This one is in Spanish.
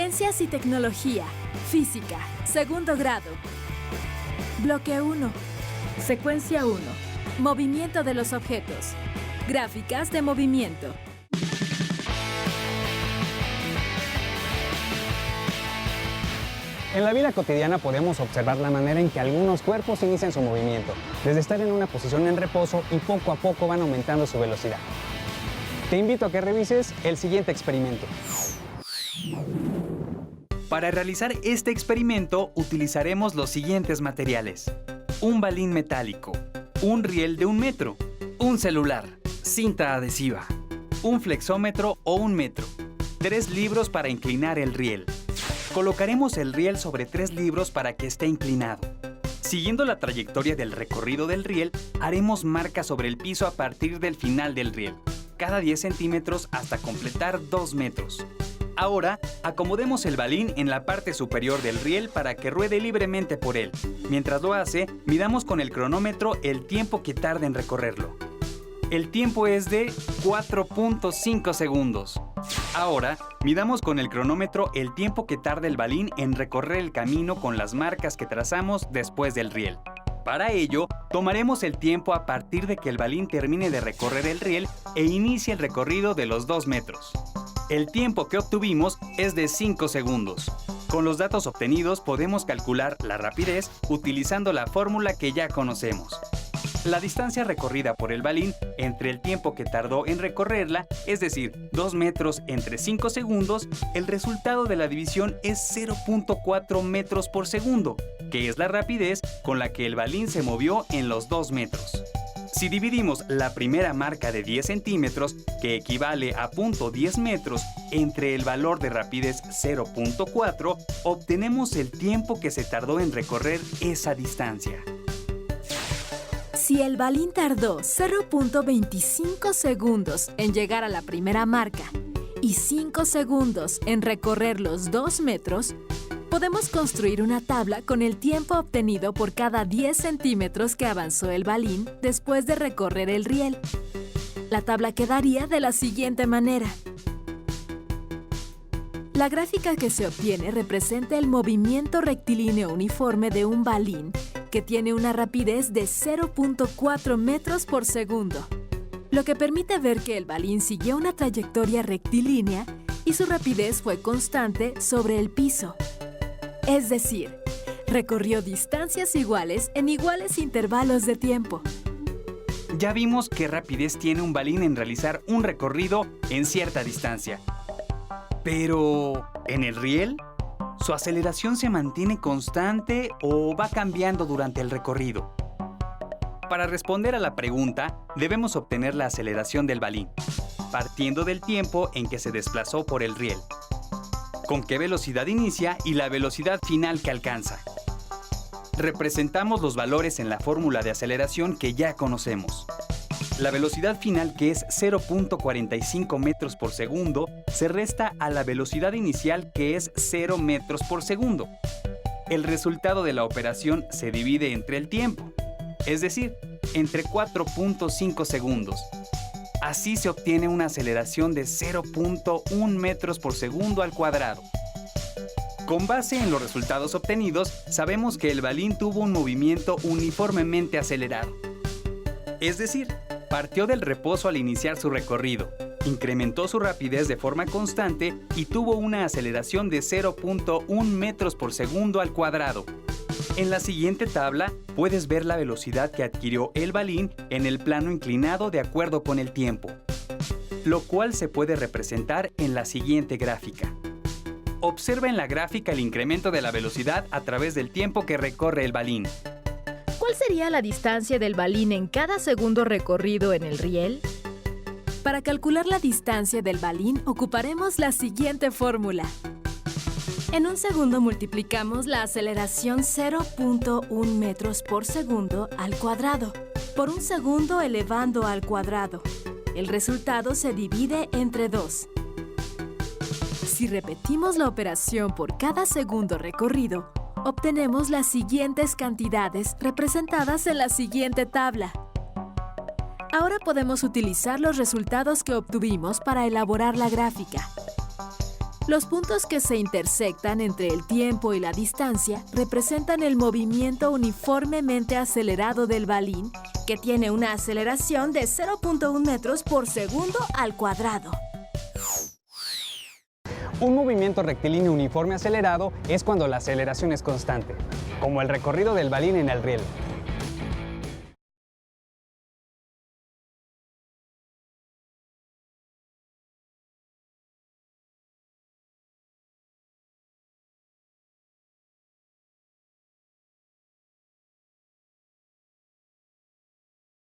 Ciencias y Tecnología. Física. Segundo grado. Bloque 1. Secuencia 1. Movimiento de los objetos. Gráficas de movimiento. En la vida cotidiana podemos observar la manera en que algunos cuerpos inician su movimiento, desde estar en una posición en reposo y poco a poco van aumentando su velocidad. Te invito a que revises el siguiente experimento. Para realizar este experimento utilizaremos los siguientes materiales: un balín metálico, un riel de 1 metro, un celular, cinta adhesiva, un flexómetro o 1 metro, 3 libros para inclinar el riel. Colocaremos el riel sobre 3 libros para que esté inclinado. Siguiendo la trayectoria del recorrido del riel, haremos marcas sobre el piso a partir del final del riel, cada 10 centímetros hasta completar 2 metros. Ahora, acomodemos el balín en la parte superior del riel para que ruede libremente por él. Mientras lo hace, midamos con el cronómetro el tiempo que tarda en recorrerlo. El tiempo es de 4.5 segundos. Ahora, midamos con el cronómetro el tiempo que tarda el balín en recorrer el camino con las marcas que trazamos después del riel. Para ello, tomaremos el tiempo a partir de que el balín termine de recorrer el riel e inicie el recorrido de los 2 metros. El tiempo que obtuvimos es de 5 segundos. Con los datos obtenidos podemos calcular la rapidez utilizando la fórmula que ya conocemos. La distancia recorrida por el balín entre el tiempo que tardó en recorrerla, es decir, 2 metros entre 5 segundos, el resultado de la división es 0.4 metros por segundo, que es la rapidez con la que el balín se movió en los 2 metros. Si dividimos la primera marca de 10 centímetros, que equivale a 0.10 metros, entre el valor de rapidez 0.4, obtenemos el tiempo que se tardó en recorrer esa distancia. Si el balín tardó 0.25 segundos en llegar a la primera marca y 5 segundos en recorrer los 2 metros, podemos construir una tabla con el tiempo obtenido por cada 10 centímetros que avanzó el balín después de recorrer el riel. La tabla quedaría de la siguiente manera. La gráfica que se obtiene representa el movimiento rectilíneo uniforme de un balín que tiene una rapidez de 0.4 metros por segundo, lo que permite ver que el balín siguió una trayectoria rectilínea y su rapidez fue constante sobre el piso. Es decir, recorrió distancias iguales en iguales intervalos de tiempo. Ya vimos qué rapidez tiene un balín en realizar un recorrido en cierta distancia. Pero, ¿en el riel? ¿Su aceleración se mantiene constante o va cambiando durante el recorrido? Para responder a la pregunta, debemos obtener la aceleración del balín, partiendo del tiempo en que se desplazó por el riel, con qué velocidad inicia y la velocidad final que alcanza. Representamos los valores en la fórmula de aceleración que ya conocemos. La velocidad final, que es 0.45 metros por segundo, se resta a la velocidad inicial, que es 0 metros por segundo. El resultado de la operación se divide entre el tiempo, es decir, entre 4.5 segundos. Así se obtiene una aceleración de 0.1 metros por segundo al cuadrado. Con base en los resultados obtenidos, sabemos que el balín tuvo un movimiento uniformemente acelerado. Es decir, partió del reposo al iniciar su recorrido, incrementó su rapidez de forma constante y tuvo una aceleración de 0.1 metros por segundo al cuadrado. En la siguiente tabla puedes ver la velocidad que adquirió el balín en el plano inclinado de acuerdo con el tiempo, lo cual se puede representar en la siguiente gráfica. Observa en la gráfica el incremento de la velocidad a través del tiempo que recorre el balín. ¿Cuál sería la distancia del balín en cada segundo recorrido en el riel? Para calcular la distancia del balín ocuparemos la siguiente fórmula. En un segundo multiplicamos la aceleración 0.1 metros por segundo al cuadrado por un segundo elevando al cuadrado. El resultado se divide entre 2. Si repetimos la operación por cada segundo recorrido, obtenemos las siguientes cantidades representadas en la siguiente tabla. Ahora podemos utilizar los resultados que obtuvimos para elaborar la gráfica. Los puntos que se intersectan entre el tiempo y la distancia representan el movimiento uniformemente acelerado del balín, que tiene una aceleración de 0.1 metros por segundo al cuadrado. Un movimiento rectilíneo uniforme acelerado es cuando la aceleración es constante, como el recorrido del balín en el riel.